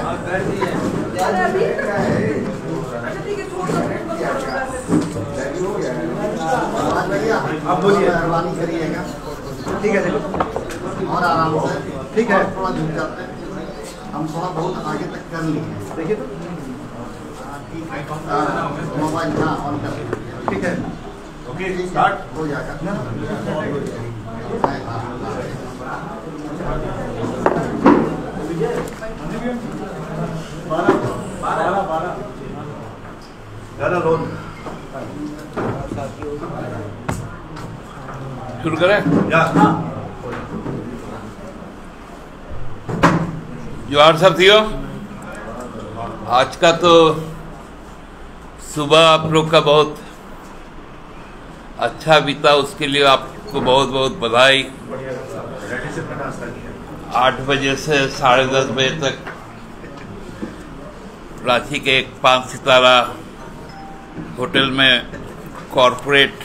आप बोलिए, मेहरबानी करिएगा। ठीक है, देखो और आराम से, ठीक है, थोड़ा झुक जाते हैं हम, थोड़ा बहुत आगे तक कर लिए। देखिए तो मोबाइल हाँ ऑन कर, ठीक है, ओके, स्टार्ट हो जाएगा। शुरू करें? जोहार साथियों, आज का तो सुबह आप लोग का बहुत अच्छा बीता, उसके लिए आपको बहुत बहुत बधाई। 8 बजे से 10:30 बजे तक रांची के एक 5 सितारा होटल में कॉरपोरेट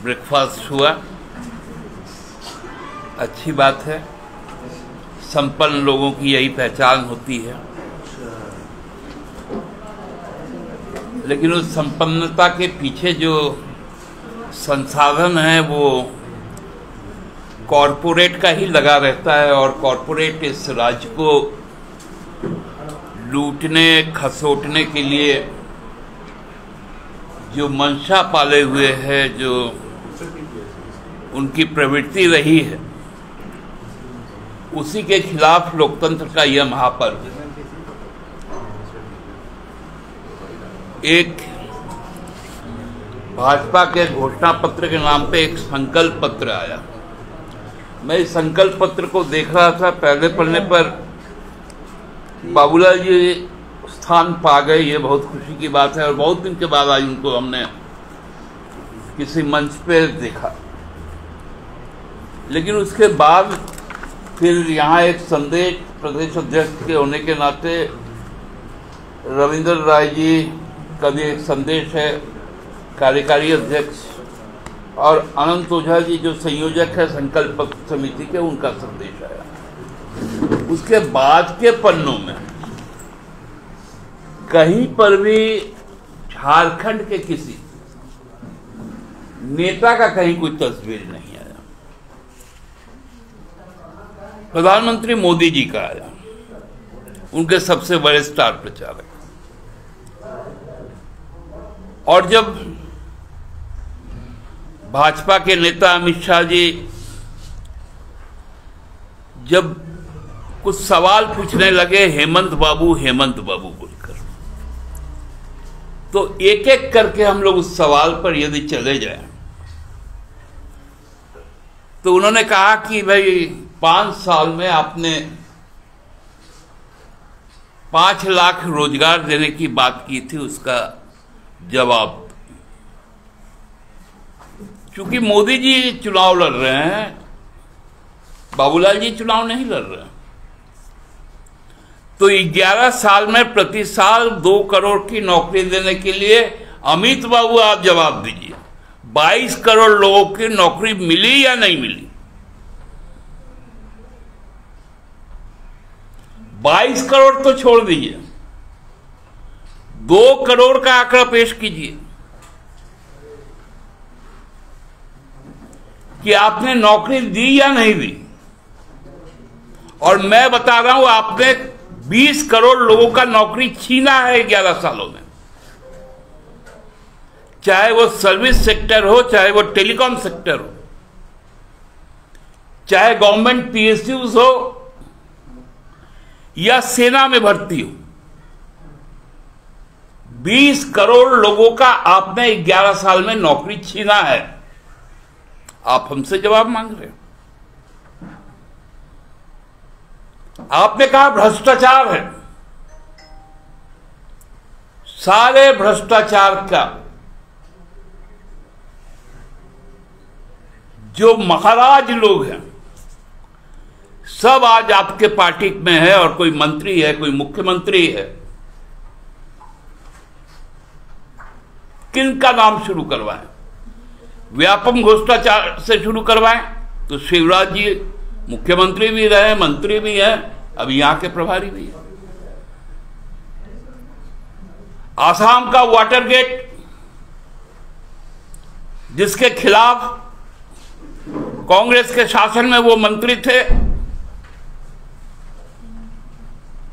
ब्रेकफास्ट हुआ। अच्छी बात है, संपन्न लोगों की यही पहचान होती है। लेकिन उस संपन्नता के पीछे जो संसाधन है वो कॉरपोरेट का ही लगा रहता है, और कॉरपोरेट इस राज्य को लूटने खसोटने के लिए जो मंशा पाले हुए है, जो उनकी प्रवृत्ति रही है, उसी के खिलाफ लोकतंत्र का यह महापर्व है। एक भाजपा के घोषणा पत्र के नाम पे एक संकल्प पत्र आया। मैं इस संकल्प पत्र को देख रहा था, पहले पढ़ने पर बाबूलाल जी स्थान पा गए, ये बहुत खुशी की बात है। और बहुत दिन के बाद आज उनको हमने किसी मंच पे देखा। लेकिन उसके बाद फिर यहाँ एक संदेश प्रदेश अध्यक्ष के होने के नाते रविंद्र राय जी का भी एक संदेश है, कार्यकारी अध्यक्ष, और अनंत ओझा जी जो संयोजक है संकल्प समिति के, उनका संदेश आया। उसके बाद के पन्नों में कहीं पर भी झारखंड के किसी नेता का कहीं कोई तस्वीर नहीं आया। प्रधानमंत्री मोदी जी का आया, उनके सबसे बड़े स्टार प्रचारक। और जब भाजपा के नेता अमित शाह जी जब कुछ सवाल पूछने लगे हेमंत बाबू बोलकर, तो एक एक करके हम लोग उस सवाल पर यदि चले जाएं, तो उन्होंने कहा कि भाई 5 साल में आपने 5 लाख रोजगार देने की बात की थी, उसका जवाब। चूंकि मोदी जी चुनाव लड़ रहे हैं, बाबूलाल जी चुनाव नहीं लड़ रहे हैं, तो 11 साल में प्रति साल 2 करोड़ की नौकरी देने के लिए अमित बाबू आप जवाब दीजिए, 22 करोड़ लोगों की नौकरी मिली या नहीं मिली? 22 करोड़ तो छोड़ दीजिए, 2 करोड़ का आंकड़ा पेश कीजिए कि आपने नौकरी दी या नहीं दी। और मैं बता रहा हूं, आपने 20 करोड़ लोगों का नौकरी छीना है 11 सालों में, चाहे वो सर्विस सेक्टर हो, चाहे वो टेलीकॉम सेक्टर हो, चाहे गवर्नमेंट पीएसयूज हो या सेना में भर्ती हो। 20 करोड़ लोगों का आपने 11 साल में नौकरी छीना है। आप हमसे जवाब मांग रहे हैं। आपने कहा भ्रष्टाचार है, सारे भ्रष्टाचार का जो महाराज लोग हैं सब आज आपके पार्टी में है, और कोई मंत्री है, कोई मुख्यमंत्री है। किनका नाम शुरू करवाएं? व्यापम भ्रष्टाचार से शुरू करवाएं तो शिवराज जी मुख्यमंत्री भी रहे, मंत्री भी हैं, अभी यहां के प्रभारी भी है। आसाम का वाटर गेट, जिसके खिलाफ कांग्रेस के शासन में वो मंत्री थे,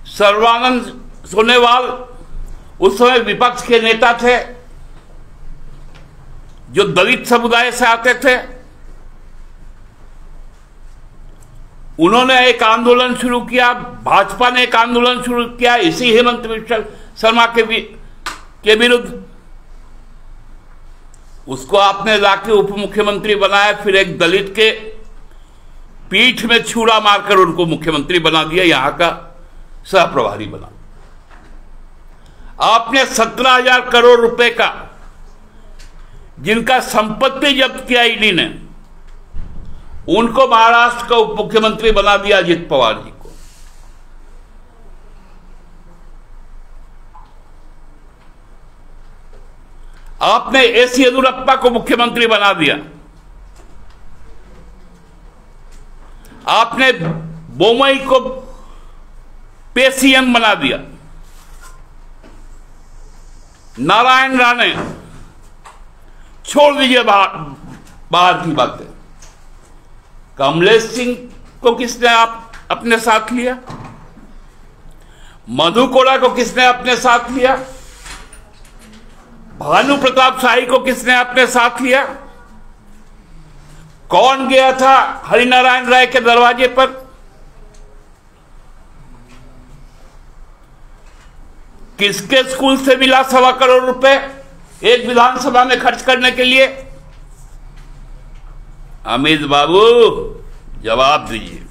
सर्बानंद सोनोवाल उस समय विपक्ष के नेता थे जो दलित समुदाय से आते थे। उन्होंने एक आंदोलन शुरू किया, भाजपा ने एक आंदोलन शुरू किया इसी हेमंत बिस्वा शर्मा के विरुद्ध। उसको आपने लाके उप मुख्यमंत्री बनाया, फिर एक दलित के पीठ में छुरा मारकर उनको मुख्यमंत्री बना दिया, यहां का सह प्रभारी बना। आपने 17,000 करोड़ रुपए का, जिनका संपत्ति जब्त किया ईडी ने, उनको महाराष्ट्र का उप मुख्यमंत्री बना दिया अजित पवार जी को। आपने एस येदियुरप्पा को मुख्यमंत्री बना दिया। आपने बोमई को सीएम बना दिया। नारायण राणे, छोड़ दीजिए बाहर की बातें। कमलेश सिंह को किसने आप अपने साथ लिया? मधु कोड़ा को किसने अपने साथ लिया? भानु प्रताप शाही को किसने अपने साथ लिया? कौन गया था हरिनारायण राय के दरवाजे पर? किसके स्कूल से मिला 1.25 करोड़ रुपए एक विधानसभा में खर्च करने के लिए? अमित बाबू जवाब दीजिए।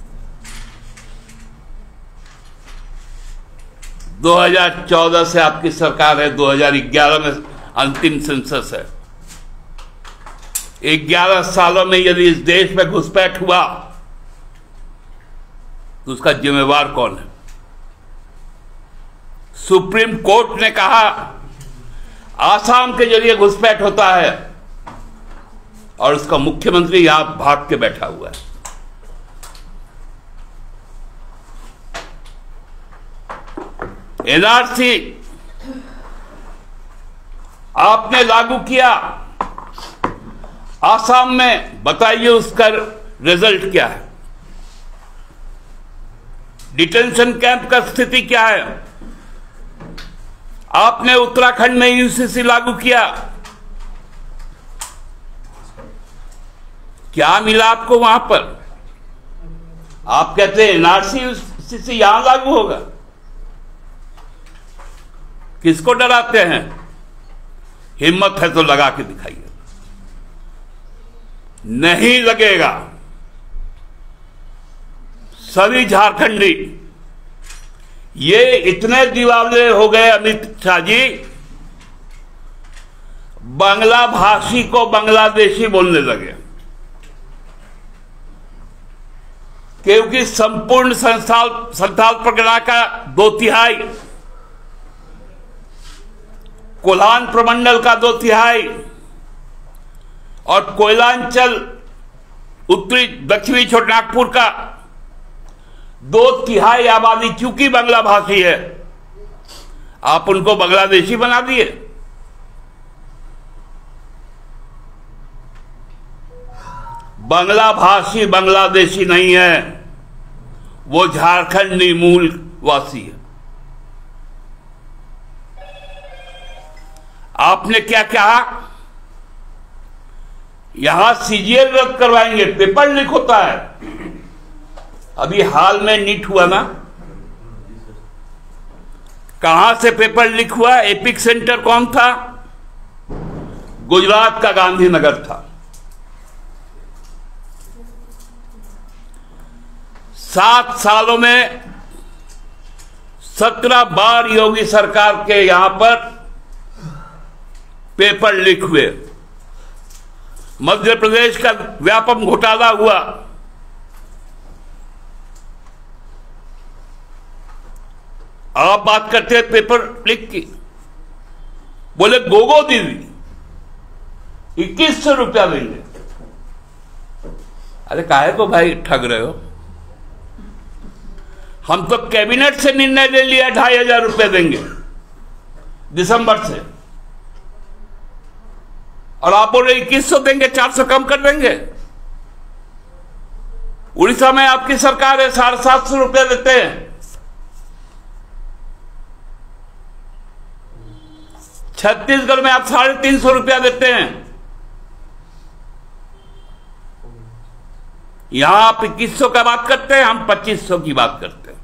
2014 से आपकी सरकार है, 2011 में अंतिम सेंसस है। 11 सालों में यदि इस देश में घुसपैठ हुआ तो उसका जिम्मेवार कौन है? सुप्रीम कोर्ट ने कहा आसाम के जरिए घुसपैठ होता है और उसका मुख्यमंत्री यहां भाग के बैठा हुआ है। एनआरसी आपने लागू किया आसाम में, बताइए उसका रिजल्ट क्या है? डिटेंशन कैंप का स्थिति क्या है? आपने उत्तराखंड में यूसीसी लागू किया, क्या मिला आपको वहां पर? आप कहते हैं एनआरसी यूसीसी यहां लागू होगा। किसको डराते हैं? हिम्मत है तो लगा के दिखाइए। नहीं लगेगा। सभी झारखंडी ये इतने दीवाने हो गए अमित शाह जी, बांग्ला भाषी को बांग्लादेशी बोलने लगे, क्योंकि संपूर्ण संथाल परगना का 2/3, कोल्हान प्रमंडल का 2/3 और कोयलांचल उत्तरी दक्षिणी छोटानागपुर का 2/3 आबादी चूंकि बांग्ला भाषी है, आप उनको बांग्लादेशी बना दिए। बांग्ला भाषी बांग्लादेशी नहीं है, वो झारखंडी मूल वासी है। आपने क्या कहा? यहां सीजीएल रद्द करवाएंगे, पेपर लीक होता है। अभी हाल में नीट हुआ ना, कहां से पेपर लीक हुआ? एपिक सेंटर कौन था? गुजरात का गांधीनगर था। 7 सालों में 17 बार योगी सरकार के यहां पर पेपर लीक हुए। मध्य प्रदेश का व्यापक घोटाला हुआ। आप बात करते हैं पेपर लीक की, बोले गोगो दीदी 2100 रुपया देंगे। अरे काहे को भाई ठग रहे हो? हम तो कैबिनेट से निर्णय ले लिया 2,500 रुपए देंगे दिसंबर से, और आप बोल रहे 2100 देंगे, 400 कम कर देंगे। उड़ीसा में आपकी सरकार है 750 रुपया देते हैं, छत्तीसगढ़ में आप 350 रुपया देते हैं, यहां आप 2100 का बात करते हैं, हम 2500 की बात करते हैं।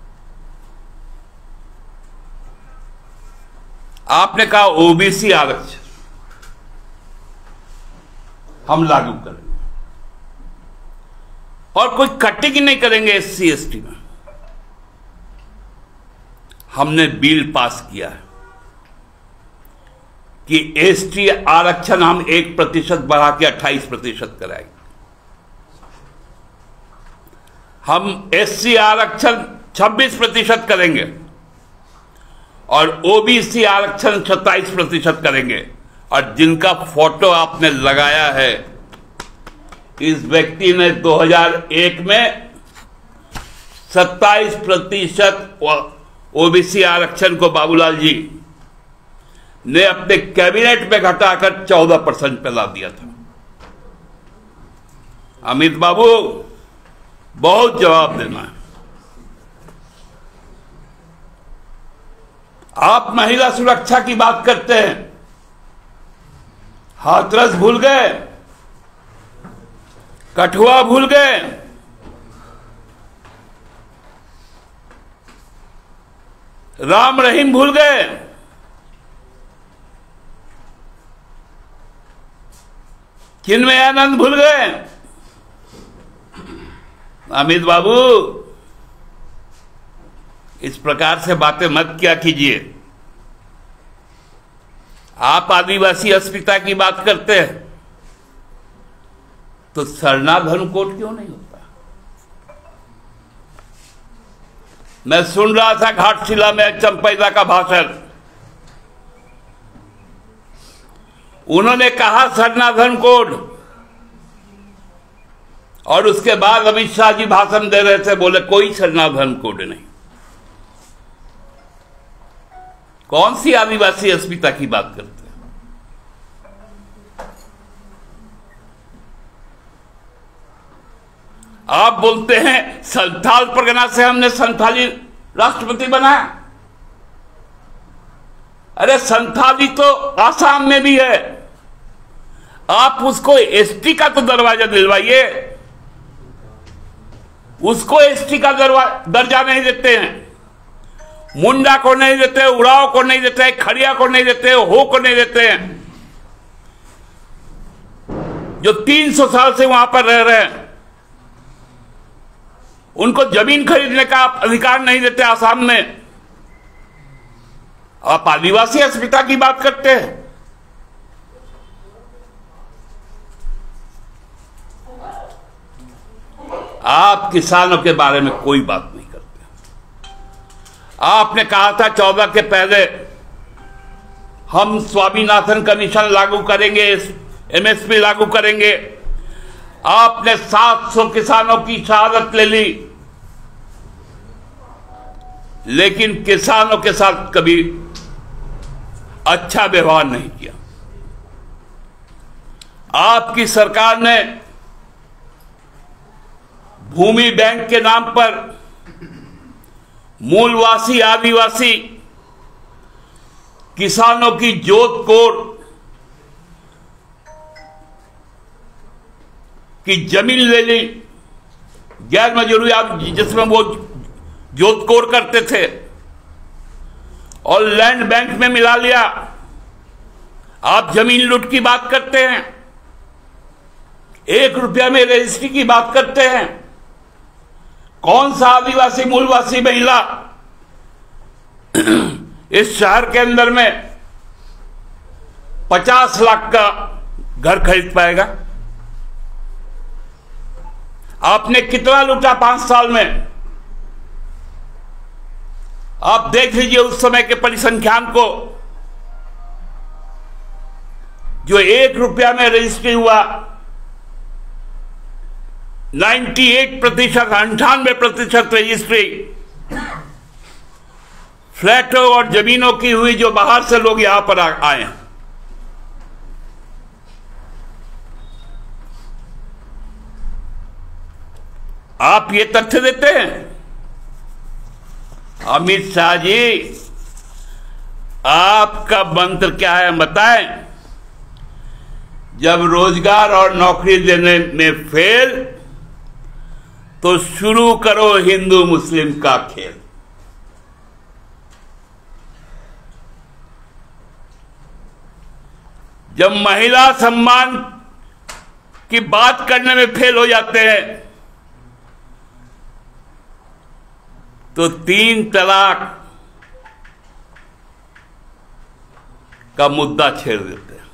आपने कहा ओबीसी आरक्षण हम लागू करेंगे और कोई कटिंग नहीं करेंगे एससी एसटी में। हमने बिल पास किया है कि एसटी आरक्षण हम 1% बढ़ा के 28% कराएंगे। हम एससी आरक्षण 26% करेंगे और ओबीसी आरक्षण 27% करेंगे। और जिनका फोटो आपने लगाया है, इस व्यक्ति ने 2001 में 27% ओबीसी आरक्षण को बाबूलाल जी ने अपने कैबिनेट में घटाकर 14% पे ला दिया था। अमित बाबू, बहुत जवाब देना है। आप महिला सुरक्षा की बात करते हैं, हाथरस भूल गए, कठुआ भूल गए, राम रहीम भूल गए, चिन्मयानंद भूल गए। अमित बाबू, इस प्रकार से बातें मत किया कीजिए। आप आदिवासी अस्मिता की बात करते हैं तो सरना धर्मकोड क्यों नहीं होता? मैं सुन रहा था घाटशिला में चंपैदा का भाषण, उन्होंने कहा सरना धर्मकोड, और उसके बाद अमित शाह जी भाषण दे रहे थे, बोले कोई सरना धर्मकोड नहीं। कौन सी आदिवासी अस्मिता की बात करते हैं? आप बोलते हैं संथाल परगना से हमने संथाली राष्ट्रपति बनाया। अरे संथाली तो आसाम में भी है, आप उसको एसटी का तो दरवाजा दिलवाइए। उसको एसटी का दर्जा नहीं देते हैं, मुंडा को नहीं देते, उड़ाव को नहीं देते, खड़िया को नहीं देते, हो को नहीं देते हैं, जो 300 साल से वहां पर रह रहे हैं। उनको जमीन खरीदने का अधिकार नहीं देते आसाम में। आप आदिवासी अस्मिता की बात करते हैं। आप किसानों के बारे में कोई बात नहीं करते। आपने कहा था 14 के पहले हम स्वामीनाथन कमीशन लागू करेंगे, एमएसपी लागू करेंगे। आपने 700 किसानों की शहादत ले ली, लेकिन किसानों के साथ कभी अच्छा व्यवहार नहीं किया। आपकी सरकार ने भूमि बैंक के नाम पर मूलवासी आदिवासी किसानों की जोत कोड़ की जमीन ले ली, गैर मजरूरी आप जिसमें वो जोत कोड़ करते थे, और लैंड बैंक में मिला लिया। आप जमीन लूट की बात करते हैं, 1 रुपया में रजिस्ट्री की बात करते हैं। कौन सा आदिवासी मूलवासी महिला इस शहर के अंदर में 50 लाख का घर खरीद पाएगा? आपने कितना लूटा 5 साल में? आप देख लीजिए उस समय के परिसंख्यान को, जो 1 रुपया में रजिस्ट्री हुआ, 98%, 98% रजिस्ट्री फ्लैटों और जमीनों की हुई जो बाहर से लोग यहां पर आए हैं। आप ये तथ्य देते हैं? अमित शाह जी, आपका मंत्र क्या है बताएं? जब रोजगार और नौकरी देने में फेल, तो शुरू करो हिंदू मुस्लिम का खेल। जब महिला सम्मान की बात करने में फेल हो जाते हैं, तो 3 तलाक का मुद्दा छेड़ देते हैं।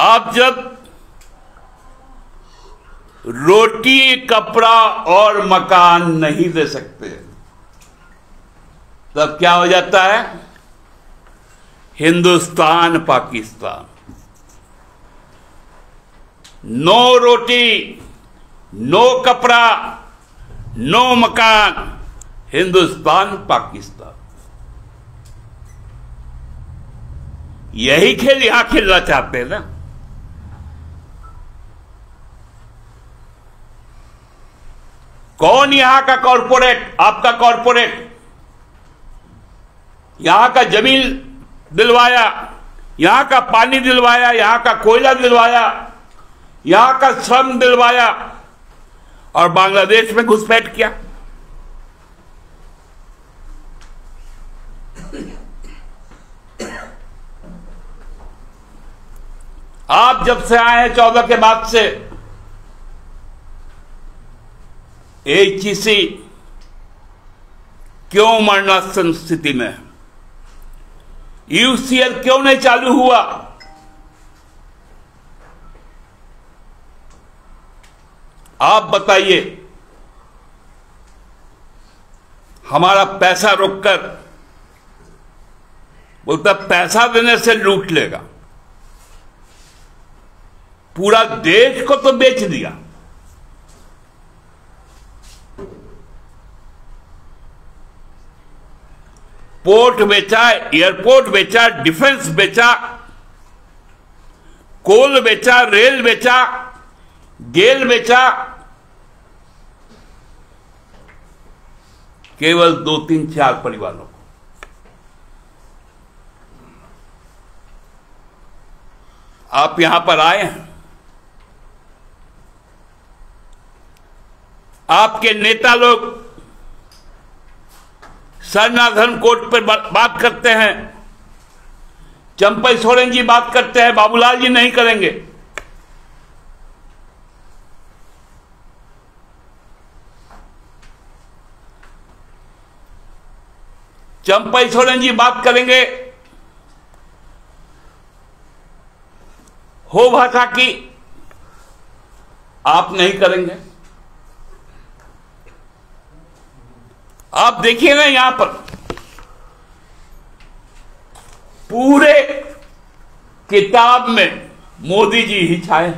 आप जब रोटी, कपड़ा और मकान नहीं दे सकते, तब क्या हो जाता है? हिंदुस्तान पाकिस्तान। नो रोटी, नो कपड़ा, नो मकान, हिंदुस्तान पाकिस्तान। यही खेल यहां खेलना चाहते हैं ना। कौन यहां का कॉरपोरेट, आपका कॉरपोरेट यहां का जमीन दिलवाया, यहां का पानी दिलवाया, यहां का कोयला दिलवाया, यहां का श्रम दिलवाया और बांग्लादेश में घुसपैठ किया? आप जब से आए हैं 14 के बाद से, HEC क्यों मरणासन स्थिति में है? UCL क्यों नहीं चालू हुआ? आप बताइए। हमारा पैसा रोककर बोलता पैसा देने से लूट लेगा। पूरा देश को तो बेच दिया। पोर्ट बेचा, एयरपोर्ट बेचा, डिफेंस बेचा, कोल बेचा, रेल बेचा, गेल बेचा। केवल 2, 3, 4 परिवारों को। आप यहां पर आए हैं, आपके नेता लोग सरनाधन कोर्ट पर बात करते हैं, चंपई सोरेन जी बात करते हैं, बाबूलाल जी नहीं करेंगे। चंपई सोरेन जी बात करेंगे हो भाषा की, आप नहीं करेंगे। आप देखिए ना, यहां पर पूरे किताब में मोदी जी ही छाए।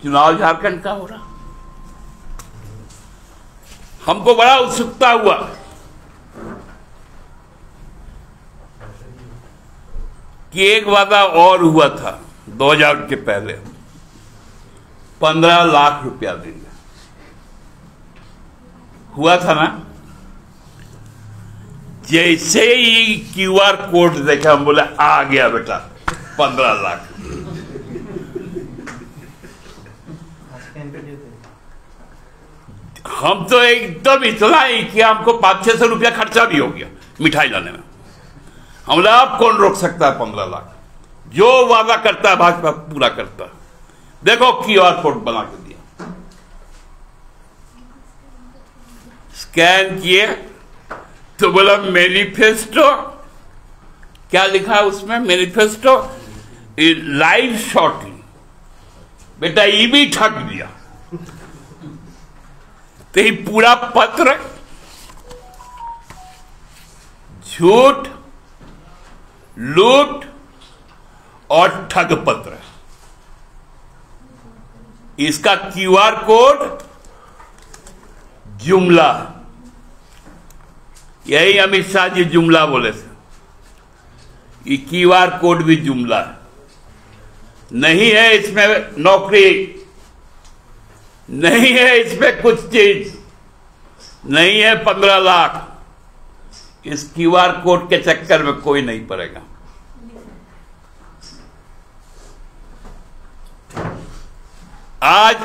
चुनाव झारखंड का हो रहा, हमको बड़ा उत्सुकता हुआ कि एक वादा और हुआ था 2000 के पहले, 15 लाख रुपया देंगे। हुआ था ना? जैसे ही QR कोड देखा, हम बोले आ गया बेटा 15 लाख। हम तो एकदम इतना ही कि हमको 500-600 रुपया खर्चा भी हो गया मिठाई लाने में। हम बोले अब कौन रोक सकता है 15 लाख? जो वादा करता है भाजपा पूरा करता है। देखो QR कोड बना के दिया, स्कैन किए तो बोला मैनिफेस्टो। क्या लिखा है उसमें? Manifesto live shortly. बेटा ये भी ठग दिया। तो ये पूरा पत्र झूठ, लूट और ठग पत्र। इसका QR कोड जुमला, यही अमित शाह जी जुमला बोले थे। ये क्यूआर कोड भी जुमला है, नहीं है इसमें नौकरी, नहीं है इसमें कुछ चीज, नहीं है 15 लाख। इस क्यूआर कोड के चक्कर में कोई नहीं पड़ेगा। आज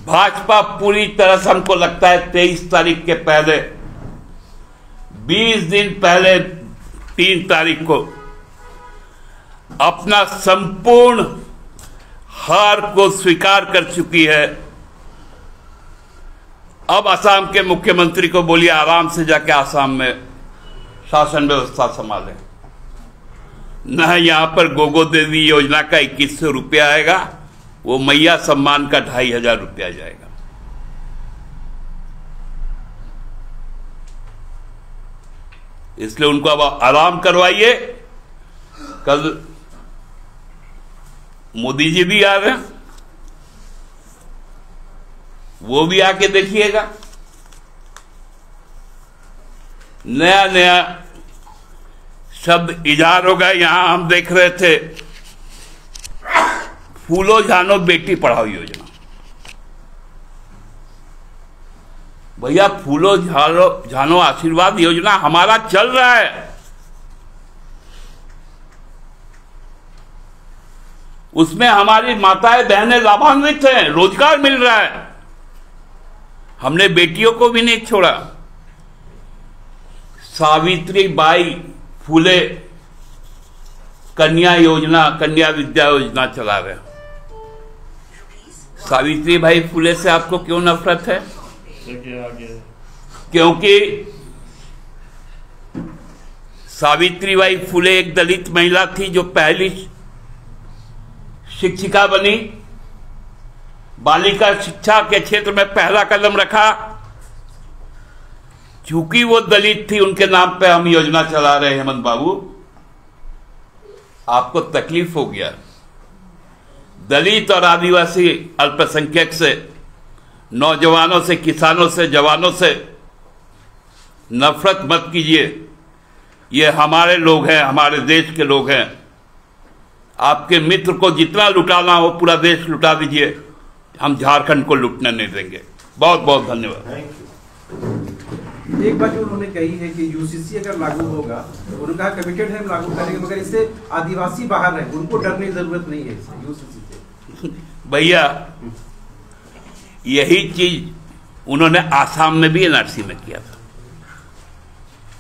भाजपा पूरी तरह से, हमको लगता है 23 तारीख के पहले, 20 दिन पहले 3 तारीख को अपना संपूर्ण हार को स्वीकार कर चुकी है। अब असम के मुख्यमंत्री को बोलिए आराम से जाके असम में शासन व्यवस्था संभालें। न यहां पर गोगो देवी योजना का 2100 रुपया आएगा, वो मैया सम्मान का 2500 रुपया जाएगा। इसलिए उनको अब आराम करवाइए। कल मोदी जी भी आ रहे हैं, वो भी आके देखिएगा। नया नया शब्द इजाद होगा। यहां हम देख रहे थे फूलो झानो बेटी पढ़ाओ योजना। भैया फूलो झानो आशीर्वाद योजना हमारा चल रहा है, उसमें हमारी माताएं बहनें लाभान्वित हैं, रोजगार मिल रहा है। हमने बेटियों को भी नहीं छोड़ा। सावित्री बाई फुले कन्या योजना, कन्या विद्या योजना चला रहे हैं। सावित्री बाई फुले से आपको क्यों नफरत है? क्योंकि सावित्री बाई फुले एक दलित महिला थी जो पहली शिक्षिका बनी, बालिका शिक्षा के क्षेत्र में पहला कदम रखा। चूंकि वो दलित थी, उनके नाम पे हम योजना चला रहे हैं। हेमंत बाबू, आपको तकलीफ हो गया। दलित और आदिवासी अल्पसंख्यक से, नौजवानों से, किसानों से, जवानों से नफरत मत कीजिए। ये हमारे लोग हैं, हमारे देश के लोग हैं। आपके मित्र को जितना लुटाना हो पूरा देश लुटा दीजिए, हम झारखंड को लुटने नहीं देंगे। बहुत बहुत धन्यवाद। एक बात जो उन्होंने कही है कि यूसीसी अगर लागू होगा, उन्होंने कहा कमिटेड है हम लागू करेंगे, मगर इससे आदिवासी बाहर रहे, उनको डरने की जरूरत नहीं है यूसीसी से। भैया यही चीज उन्होंने आसाम में भी एनआरसी में किया था।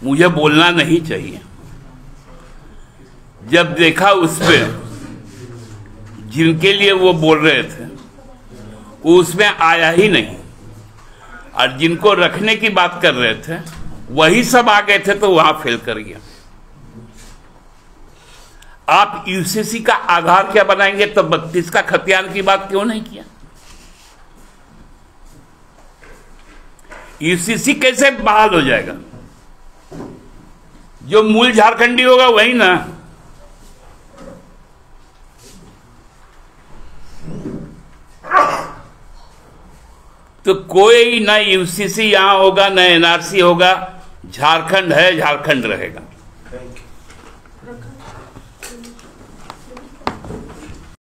मुझे बोलना नहीं चाहिए। जब देखा उसमें जिनके लिए वो बोल रहे थे वो उसमें आया ही नहीं, और जिनको रखने की बात कर रहे थे वही सब आ गए थे, तो वहां फेल कर गया। आप यूसीसी का आधार क्या बनाएंगे? तो 32 का खतियान की बात क्यों नहीं किया? यूसीसी कैसे बहाल हो जाएगा? जो मूल झारखंडी होगा वही ना। तो कोई ना यूसीसी यहां होगा, ना एनआरसी होगा। झारखंड है, झारखंड रहेगा।